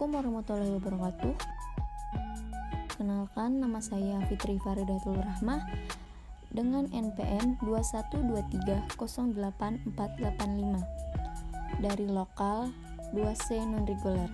Assalamualaikum warahmatullahi wabarakatuh. Kenalkan, nama saya Fitri Faridatul Rahmah dengan NPM 213208485 dari lokal 2C non-reguler.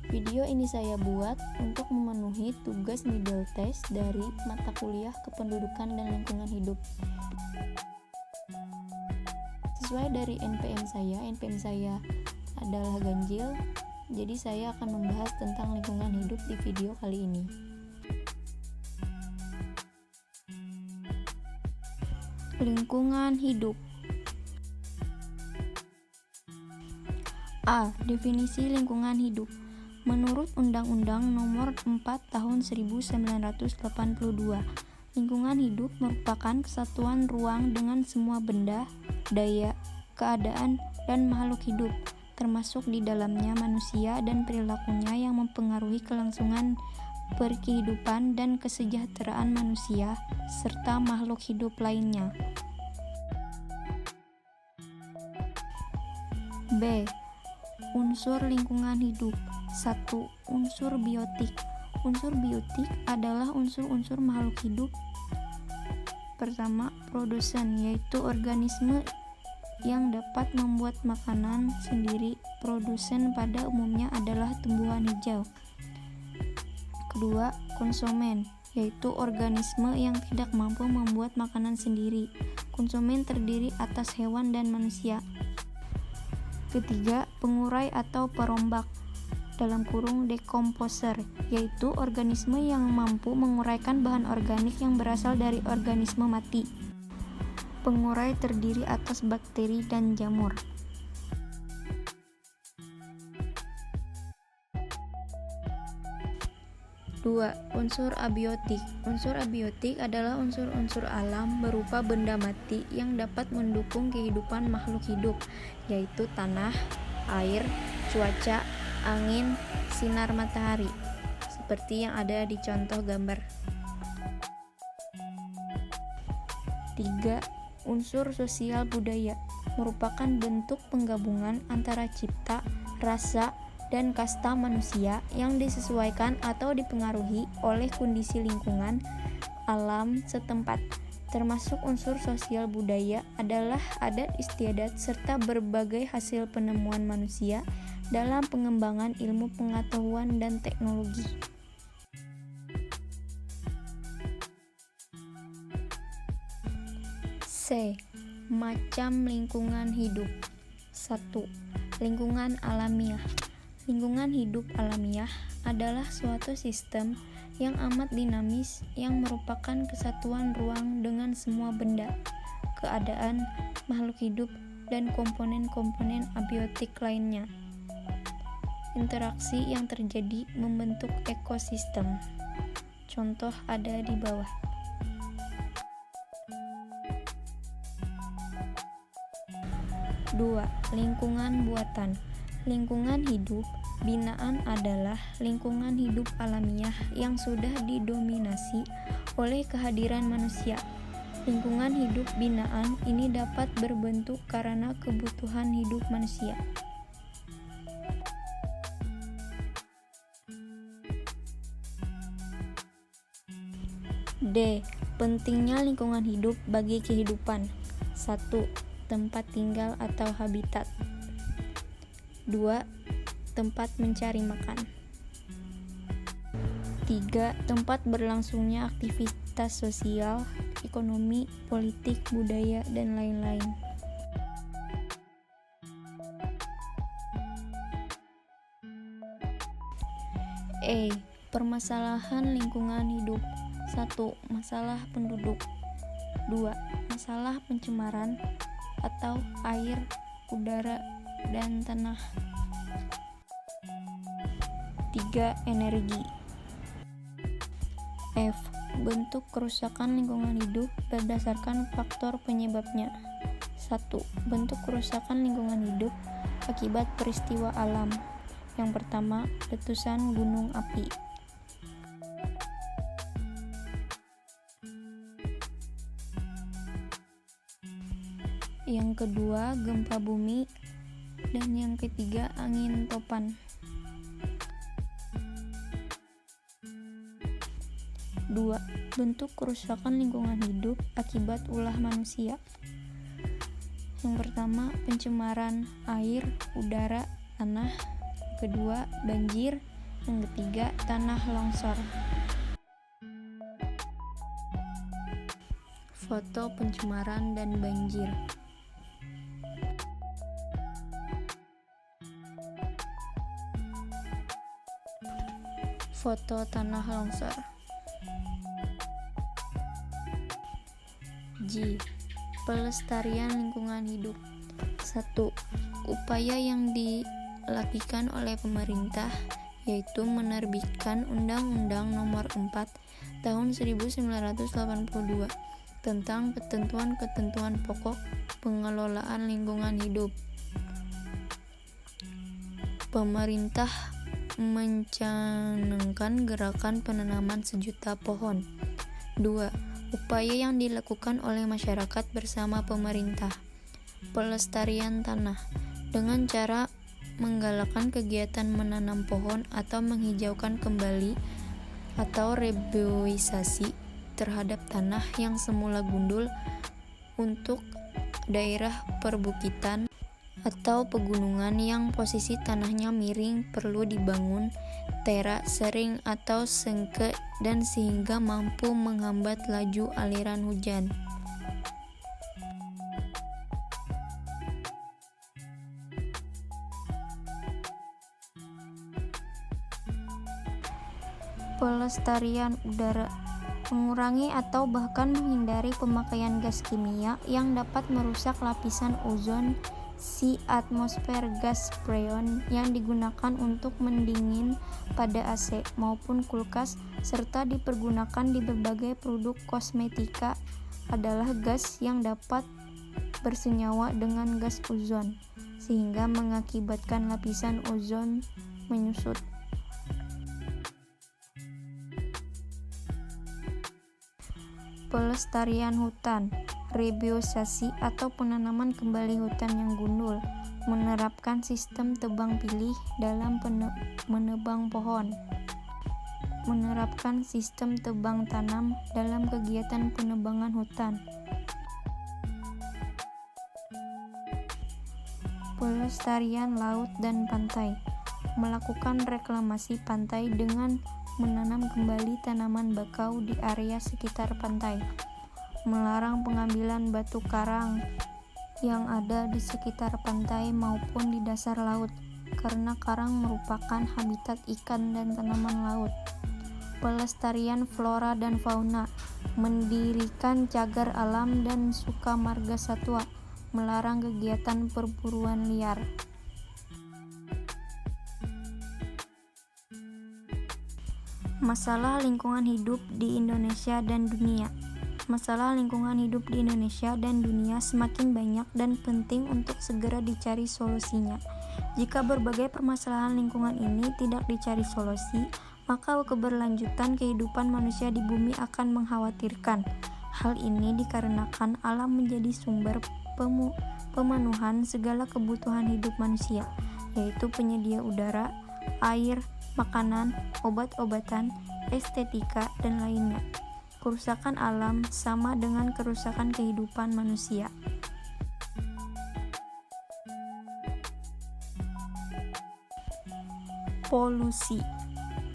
Video ini saya buat untuk memenuhi tugas middle test dari mata kuliah Kependudukan dan Lingkungan Hidup. Sesuai dari NPM saya adalah ganjil, jadi saya akan membahas tentang lingkungan hidup di video kali ini. Lingkungan hidup. A. Definisi lingkungan hidup. Menurut Undang-Undang Nomor 4 Tahun 1982, lingkungan hidup merupakan kesatuan ruang dengan semua benda, daya, keadaan, dan makhluk hidup, termasuk di dalamnya manusia dan perilakunya yang mempengaruhi kelangsungan berkehidupan dan kesejahteraan manusia serta makhluk hidup lainnya. B. Unsur lingkungan hidup. 1. Unsur biotik. Unsur biotik adalah unsur-unsur makhluk hidup. Pertama, produsen, yaitu organisme yang dapat membuat makanan sendiri. Produsen pada umumnya adalah tumbuhan hijau. Kedua, konsumen, yaitu organisme yang tidak mampu membuat makanan sendiri. Konsumen terdiri atas hewan dan manusia. Ketiga, pengurai atau perombak, (dekomposer), yaitu organisme yang mampu menguraikan bahan organik yang berasal dari organisme mati. Pengurai terdiri atas bakteri dan jamur. Dua, unsur abiotik. Unsur abiotik adalah unsur-unsur alam berupa benda mati yang dapat mendukung kehidupan makhluk hidup, yaitu tanah, air, cuaca, angin, sinar matahari, seperti yang ada di contoh gambar. 3. Unsur sosial budaya merupakan bentuk penggabungan antara cipta, rasa, dan kasta manusia yang disesuaikan atau dipengaruhi oleh kondisi lingkungan alam setempat. Termasuk unsur sosial budaya adalah adat istiadat serta berbagai hasil penemuan manusia dalam pengembangan ilmu pengetahuan dan teknologi. C. Macam lingkungan hidup. 1. Lingkungan alamiah. Lingkungan hidup alamiah adalah suatu sistem yang amat dinamis yang merupakan kesatuan ruang dengan semua benda, keadaan, makhluk hidup, dan komponen-komponen abiotik lainnya. Interaksi yang terjadi membentuk ekosistem. Contoh ada di bawah. Dua, lingkungan buatan. Lingkungan hidup binaan adalah lingkungan hidup alamiah yang sudah didominasi oleh kehadiran manusia. Lingkungan hidup binaan ini dapat berbentuk karena kebutuhan hidup manusia. D. Pentingnya lingkungan hidup bagi kehidupan. 1. Tempat tinggal atau habitat. 2. Tempat mencari makan. 3. Tempat berlangsungnya aktivitas sosial, ekonomi, politik, budaya, dan lain-lain. E. Permasalahan lingkungan hidup. 1. Masalah penduduk. 2. Masalah pencemaran atau air, udara, dan tanah. 3. Energi. F. Bentuk kerusakan lingkungan hidup berdasarkan faktor penyebabnya. 1. Bentuk kerusakan lingkungan hidup akibat peristiwa alam. Yang pertama, letusan gunung api. yang kedua gempa bumi, dan yang ketiga angin topan. 2. Bentuk kerusakan lingkungan hidup akibat ulah manusia. Yang pertama, pencemaran air, udara, tanah. Yang kedua, banjir. Yang ketiga, tanah longsor. Foto pencemaran dan banjir. Foto tanah longsor. G. Pelestarian lingkungan hidup. 1. Upaya yang dilakukan oleh pemerintah yaitu menerbitkan Undang-Undang Nomor 4 Tahun 1982 tentang ketentuan-ketentuan pokok pengelolaan lingkungan hidup. Pemerintah mencanangkan gerakan penanaman 1 juta pohon. 2. Upaya yang dilakukan oleh masyarakat bersama pemerintah. Pelestarian tanah dengan cara menggalakkan kegiatan menanam pohon atau menghijaukan kembali atau reboisasi terhadap tanah yang semula gundul untuk daerah perbukitan atau pegunungan yang posisi tanahnya miring perlu dibangun terak sering atau sengke dan sehingga mampu menghambat laju aliran hujan. Pelestarian udara, mengurangi atau bahkan menghindari pemakaian gas kimia yang dapat merusak lapisan ozon si atmosfer. Gas freon yang digunakan untuk mendingin pada AC maupun kulkas serta dipergunakan di berbagai produk kosmetika adalah gas yang dapat bersenyawa dengan gas ozon sehingga mengakibatkan lapisan ozon menyusut. Pelestarian hutan, reboisasi atau penanaman kembali hutan yang gundul, menerapkan sistem tebang pilih dalam menebang pohon, menerapkan sistem tebang tanam dalam kegiatan penebangan hutan. Pelestarian laut dan pantai, melakukan reklamasi pantai dengan menanam kembali tanaman bakau di area sekitar pantai, melarang pengambilan batu karang yang ada di sekitar pantai maupun di dasar laut, karena karang merupakan habitat ikan dan tanaman laut. Pelestarian flora dan fauna, mendirikan cagar alam dan sukamarga satwa, melarang kegiatan perburuan liar. Masalah lingkungan hidup di Indonesia dan dunia. Masalah lingkungan hidup di Indonesia dan dunia semakin banyak dan penting untuk segera dicari solusinya. Jika berbagai permasalahan lingkungan ini tidak dicari solusi, maka keberlanjutan kehidupan manusia di bumi akan mengkhawatirkan. Hal ini dikarenakan alam menjadi sumber pemenuhan segala kebutuhan hidup manusia, yaitu penyedia udara, air, makanan, obat-obatan, estetika, dan lainnya. Kerusakan alam sama dengan kerusakan kehidupan manusia.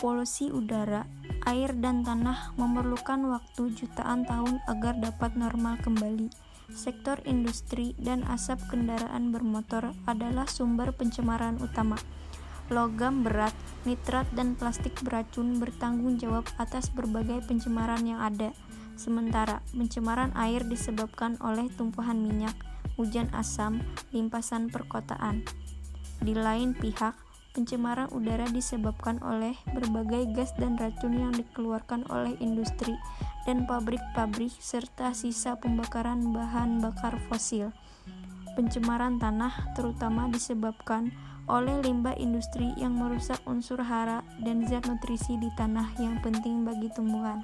Polusi udara, air, dan tanah memerlukan waktu jutaan tahun agar dapat normal kembali. Sektor industri dan asap kendaraan bermotor adalah sumber pencemaran utama. Logam berat, nitrat, dan plastik beracun bertanggung jawab atas berbagai pencemaran yang ada. Sementara, pencemaran air disebabkan oleh tumpahan minyak, hujan asam, limpasan perkotaan. Di lain pihak, pencemaran udara disebabkan oleh berbagai gas dan racun yang dikeluarkan oleh industri dan pabrik-pabrik serta sisa pembakaran bahan bakar fosil. Pencemaran tanah terutama disebabkan oleh limbah industri yang merusak unsur hara dan zat nutrisi di tanah yang penting bagi tumbuhan.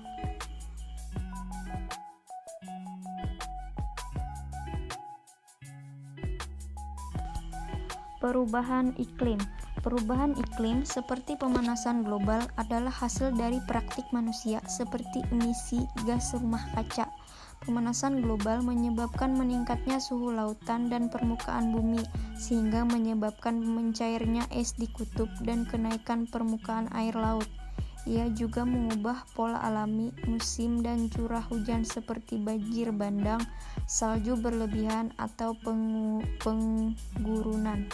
Perubahan iklim. Perubahan iklim seperti pemanasan global adalah hasil dari praktik manusia seperti emisi gas rumah kaca. Pemanasan global menyebabkan meningkatnya suhu lautan dan permukaan bumi, sehingga menyebabkan mencairnya es di kutub dan kenaikan permukaan air laut. Ia juga mengubah pola alami, musim, dan curah hujan seperti banjir bandang, salju berlebihan, atau penggurunan.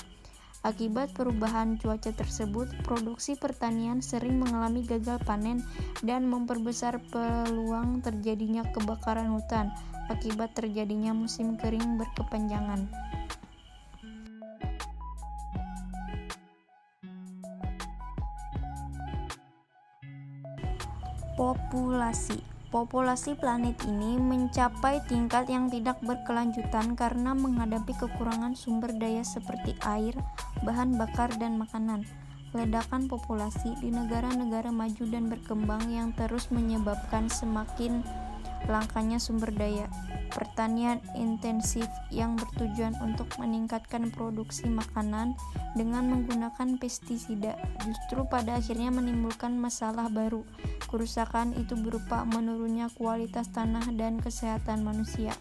Akibat perubahan cuaca tersebut, produksi pertanian sering mengalami gagal panen dan memperbesar peluang terjadinya kebakaran hutan akibat terjadinya musim kering berkepanjangan. Populasi planet ini mencapai tingkat yang tidak berkelanjutan karena menghadapi kekurangan sumber daya seperti air, bahan bakar, dan makanan. Ledakan populasi di negara-negara maju dan berkembang yang terus menyebabkan semakin langkanya sumber daya. Pertanian intensif yang bertujuan untuk meningkatkan produksi makanan dengan menggunakan pestisida justru pada akhirnya menimbulkan masalah baru. Kerusakan itu berupa menurunnya kualitas tanah dan kesehatan manusia.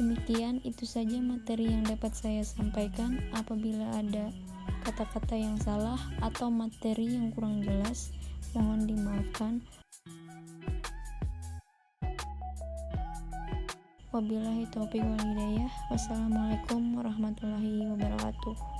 Demikian, itu saja materi yang dapat saya sampaikan. Apabila ada kata-kata yang salah atau materi yang kurang jelas, mohon dimaafkan. Wabillahi taufiq wal hidayah. Wassalamualaikum warahmatullahi wabarakatuh.